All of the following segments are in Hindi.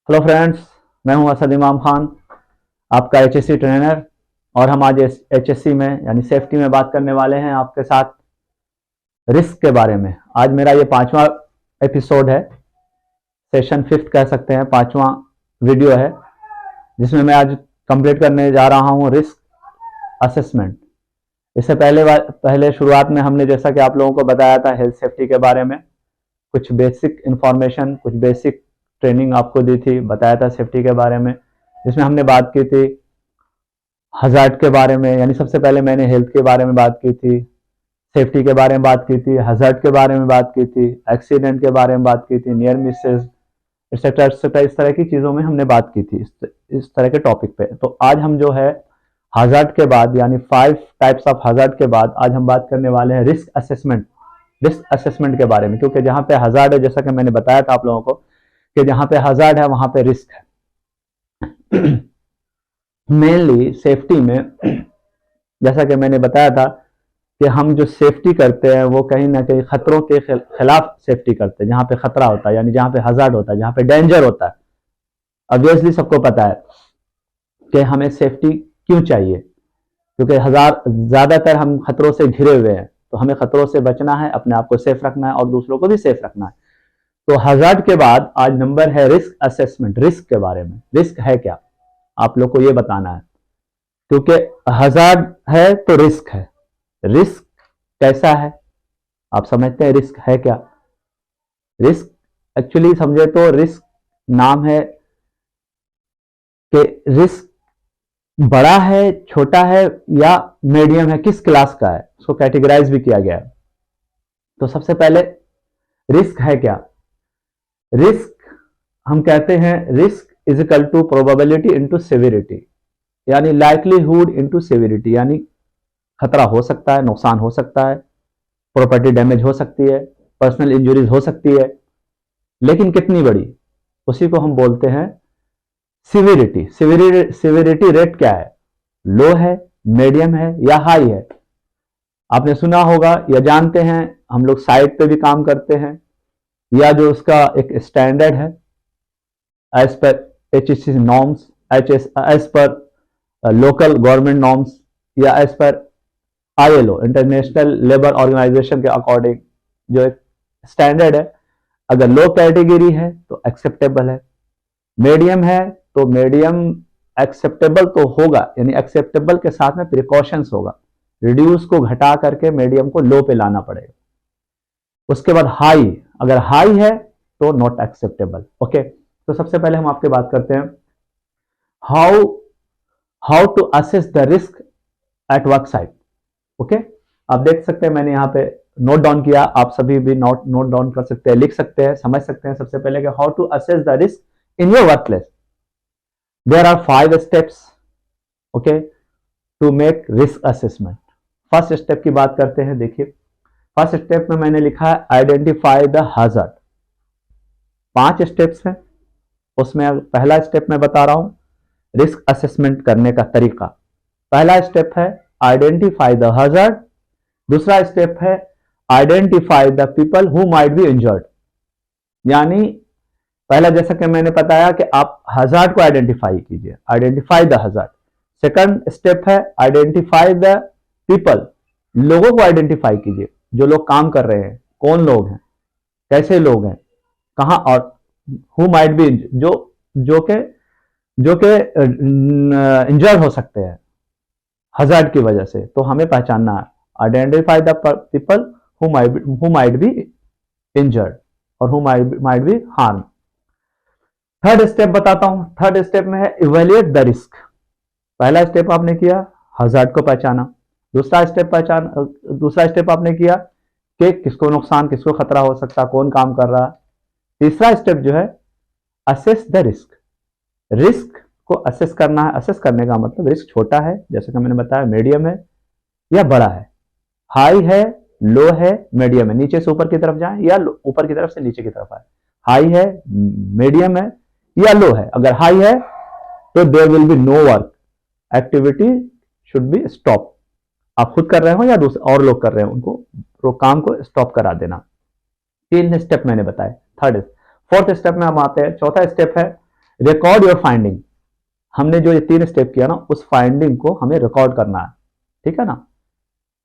हेलो फ्रेंड्स, मैं हूं असद इमाम खान, आपका एचएससी ट्रेनर। और हम आज एचएससी में यानी सेफ्टी में बात करने वाले हैं आपके साथ रिस्क के बारे में। आज मेरा ये 5वां एपिसोड है, सेशन 5 कह सकते हैं, 5वां वीडियो है, जिसमें मैं आज कंप्लीट करने जा रहा हूं रिस्क असेसमेंट। इससे पहले शुरुआत में हमने जैसा कि आप लोगों को बताया था हेल्थ सेफ्टी के बारे में कुछ बेसिक इंफॉर्मेशन, कुछ बेसिक ट्रेनिंग आपको दी थी, बताया था सेफ्टी के बारे में, जिसमें हमने बात की थी हजार्ड के बारे में। यानी सबसे पहले मैंने हेल्थ के बारे में बात की थी, सेफ्टी के बारे में बात की थी, हजार्ड के बारे में बात की थी, एक्सीडेंट के बारे में बात की थी, नियर मिसेस एक्सेट्रा एक्सेट्रा, इस तरह की चीज़ों में हमने बात की थी इस तरह के टॉपिक पे। तो आज हम जो है हजार्ड के बाद यानी 5 टाइप्स ऑफ हजार्ड के बाद आज हम बात करने वाले हैं रिस्क असेसमेंट के बारे में। क्योंकि जहां पे हजार्ड है, जैसा कि मैंने बताया था आप लोगों को कि जहां पे हजार्ड है वहां पे रिस्क है। मेनली सेफ्टी में, जैसा कि मैंने बताया था कि हम जो सेफ्टी करते हैं वो कहीं ना कहीं खतरों के खिलाफ सेफ्टी करते हैं। जहां पे खतरा होता है यानी जहां पे हजार्ड होता है, जहां पे डेंजर होता है, ऑब्वियसली सबको पता है कि हमें सेफ्टी क्यों चाहिए, क्योंकि ज्यादातर हम खतरों से घिरे हुए हैं। तो हमें खतरों से बचना है, अपने आप को सेफ रखना है और दूसरों को भी सेफ रखना है। तो हजार्ड के बाद आज नंबर है रिस्क असेसमेंट। रिस्क के बारे में, रिस्क है क्या, आप लोग को ये बताना है। क्योंकि हजार्ड है तो रिस्क है। रिस्क कैसा है, आप समझते हैं रिस्क है क्या? रिस्क एक्चुअली समझे तो रिस्क नाम है कि रिस्क बड़ा है, छोटा है या मीडियम है, किस क्लास का है, उसको कैटेगराइज भी किया गया है। तो सबसे पहले रिस्क है क्या? रिस्क हम कहते हैं risk is equal to probability into severity, यानी लाइक्लीहुड इनटू सेवेरिटी। यानी खतरा हो सकता है, नुकसान हो सकता है, प्रॉपर्टी डैमेज हो सकती है, पर्सनल इंजरीज हो सकती है, लेकिन कितनी बड़ी, उसी को हम बोलते हैं सिविरिटी। सिविरिटी रेट क्या है, लो है, मीडियम है या हाई है? आपने सुना होगा या जानते हैं, हम लोग साइट पे भी काम करते हैं, या जो उसका एक स्टैंडर्ड है as per HSC norms, as per local government norms, या as per ILO international labour organisation के अकॉर्डिंग जो एक स्टैंडर्ड है, अगर लो कैटेगरी है तो एक्सेप्टेबल है, मीडियम है तो मीडियम एक्सेप्टेबल तो होगा, यानी एक्सेप्टेबल के साथ में प्रिकॉशंस होगा, रिड्यूस को घटा करके मीडियम को लो पे लाना पड़ेगा। उसके बाद हाई, अगर हाई है तो नॉट एक्सेप्टेबल। ओके, तो सबसे पहले हम आपके बात करते हैं how how to assess the risk at work site. Okay, आप देख सकते हैं मैंने यहाँ पे नोट डाउन किया, आप सभी भी नोट डाउन कर सकते हैं, लिख सकते हैं, समझ सकते हैं। सबसे पहले how to assess the risk in your work place. There are 5 steps okay to make risk assessment. First step की बात करते हैं। देखिए, फर्स्ट स्टेप में मैंने लिखा है आइडेंटिफाई द हजार्ड। 5 स्टेप्स हैं, उसमें पहला स्टेप मैं बता रहा हूं रिस्क असेसमेंट करने का तरीका। पहला स्टेप है आइडेंटिफाई द हजार्ड, दूसरा स्टेप है identify the people who might be injured. यानी पहला, जैसा कि मैंने बताया कि आप हजार्ड को आइडेंटिफाई कीजिए, identify the hazard. Second step है आइडेंटिफाई द पीपल, लोगों को आइडेंटिफाई कीजिए, जो लोग काम कर रहे हैं, कौन लोग हैं, कैसे लोग हैं, कहां, और हु माइट बी, जो के इंजर्ड हो सकते हैं हजार्ड की वजह से, तो हमें पहचानना है। Identify the people who might be injured और who might be harm. Third step बताता हूं, थर्ड स्टेप में है इवेल्युएट द रिस्क। पहला स्टेप आपने किया हजार्ड को पहचाना, दूसरा स्टेप आपने किया कि किसको नुकसान, किसको खतरा हो सकता, कौन काम कर रहा है। तीसरा स्टेप जो है असेस द रिस्क। रिस्क को असेस करना है। असेस करने का मतलब रिस्क छोटा है, जैसे कि मैंने बताया, मीडियम है या बड़ा है, हाई है, लो है, मीडियम है, नीचे से ऊपर की तरफ जाए या ऊपर की तरफ से नीचे की तरफ आए, हाई है, मीडियम है या लो है। अगर हाई है तो there will be no work, activity should be stop. आप खुद कर रहे हो या दूसरे और लोग कर रहे हैं, उनको काम को स्टॉप करा देना। 3 स्टेप मैंने बताए। फोर्थ स्टेप में हम आते हैं। चौथा स्टेप है रिकॉर्ड योर फाइंडिंग, हमने जो ये 3 स्टेप किया ना, उस फाइंडिंग को हमें रिकॉर्ड करना है, ठीक है ना।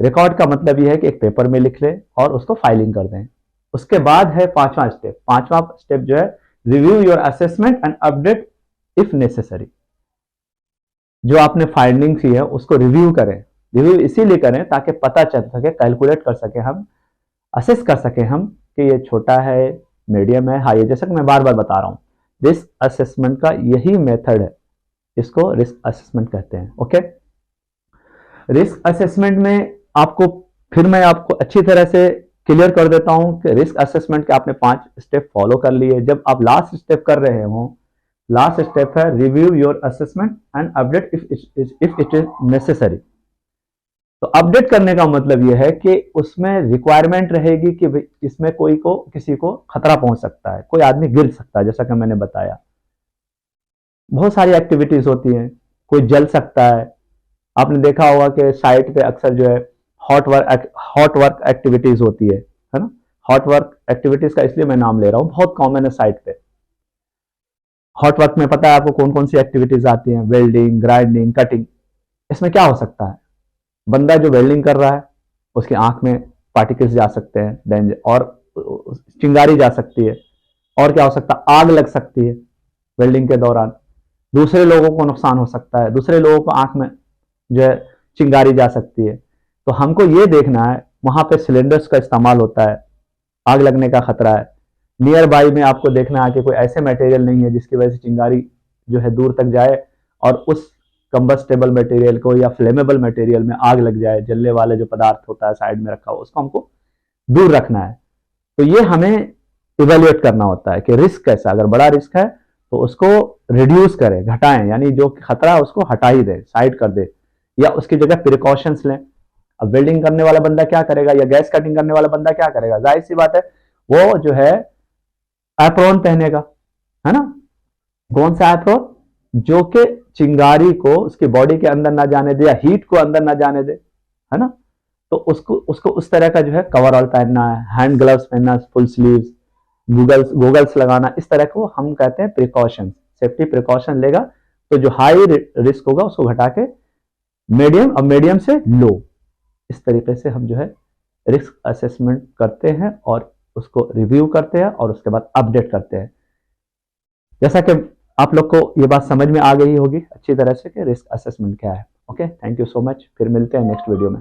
रिकॉर्ड का मतलब ये है कि एक पेपर में लिख लें और उसको फाइलिंग कर दें। उसके बाद है 5वां स्टेप। 5वां स्टेप जो है, review your assessment and update if necessary. जो आपने फाइंडिंग की है उसको रिव्यू करें। रिव्यू इसीलिए करें ताकि पता चल सके, कैलकुलेट कर सके हम, असेस कर सके हम कि ये छोटा है, मीडियम है, हाई है। जैसा कि मैं बार बार बता रहा हूं, रिस्क असेसमेंट का यही मेथड है, इसको रिस्क असेसमेंट कहते हैं। ओके, रिस्क असेसमेंट में आपको, फिर मैं आपको अच्छी तरह से क्लियर कर देता हूं कि रिस्क असेसमेंट के आपने 5 स्टेप फॉलो कर लिए। जब आप लास्ट स्टेप कर रहे हो, लास्ट स्टेप है review your assessment and update if it is necessary. तो अपडेट करने का मतलब यह है कि उसमें रिक्वायरमेंट रहेगी कि इसमें कोई को, किसी को खतरा पहुंच सकता है, कोई आदमी गिर सकता है, जैसा कि मैंने बताया। बहुत सारी एक्टिविटीज होती हैं, कोई जल सकता है। आपने देखा होगा कि साइट पे अक्सर जो है हॉट वर्क एक्टिविटीज होती है ना। हॉट वर्क एक्टिविटीज का इसलिए मैं नाम ले रहा हूं, बहुत कॉमन है साइट पे। हॉट वर्क में पता है आपको कौन कौन सी एक्टिविटीज आती हैं, वेल्डिंग, ग्राइंडिंग, कटिंग। इसमें क्या हो सकता है, बंदा जो वेल्डिंग कर रहा है उसकी आंख में पार्टिकल्स जा सकते हैं, डेंजर, और चिंगारी जा सकती है, और क्या हो सकता है, आग लग सकती है वेल्डिंग के दौरान। दूसरे लोगों को नुकसान हो सकता है, दूसरे लोगों को आंख में जो है चिंगारी जा सकती है। तो हमको ये देखना है, वहां पे सिलेंडर्स का इस्तेमाल होता है, आग लगने का खतरा है। नियर बाई में आपको देखना है कि कोई ऐसे मटेरियल नहीं है जिसकी वजह से चिंगारी जो है दूर तक जाए और उस कंबस्टेबल मटेरियल को या फ्लेमेबल मटेरियल में आग लग जाए। जलने वाले जो पदार्थ होता है साइड में रखा हुआ, उसको हमको दूर रखना है। तो ये हमें इवेल्युएट करना होता है कि रिस्क कैसा, अगर बड़ा रिस्क है तो उसको रिड्यूस करें, घटाएं, यानी जो खतरा है उसको हटा ही दे, साइड कर दे, या उसकी जगह प्रिकॉशंस लें। अब वेल्डिंग करने वाला बंदा क्या करेगा, या गैस कटिंग करने वाला बंदा क्या करेगा, जाहिर सी बात है वो जो है एप्रोन पहनेगा, है ना। कौन सा एप्रोन, जो कि चिंगारी को उसकी बॉडी के अंदर ना जाने दे या हीट को अंदर ना जाने दे, है ना। तो उसको उसको उस तरह का जो है कवरऑल पहनना है, हैंड ग्लव्स पहनना, फुल स्लीव्स, गूगल्स लगाना, इस तरह को हम कहते हैं प्रिकॉशन। सेफ्टी प्रिकॉशन लेगा तो जो हाई रिस्क होगा उसको घटा के मीडियम, और मीडियम से लो, इस तरीके से हम जो है रिस्क असेसमेंट करते हैं और उसको रिव्यू करते हैं और उसके बाद अपडेट करते हैं। जैसा कि आप लोग को ये बात समझ में आ गई होगी अच्छी तरह से कि रिस्क असेसमेंट क्या है। Okay, thank you so much, फिर मिलते हैं नेक्स्ट वीडियो में।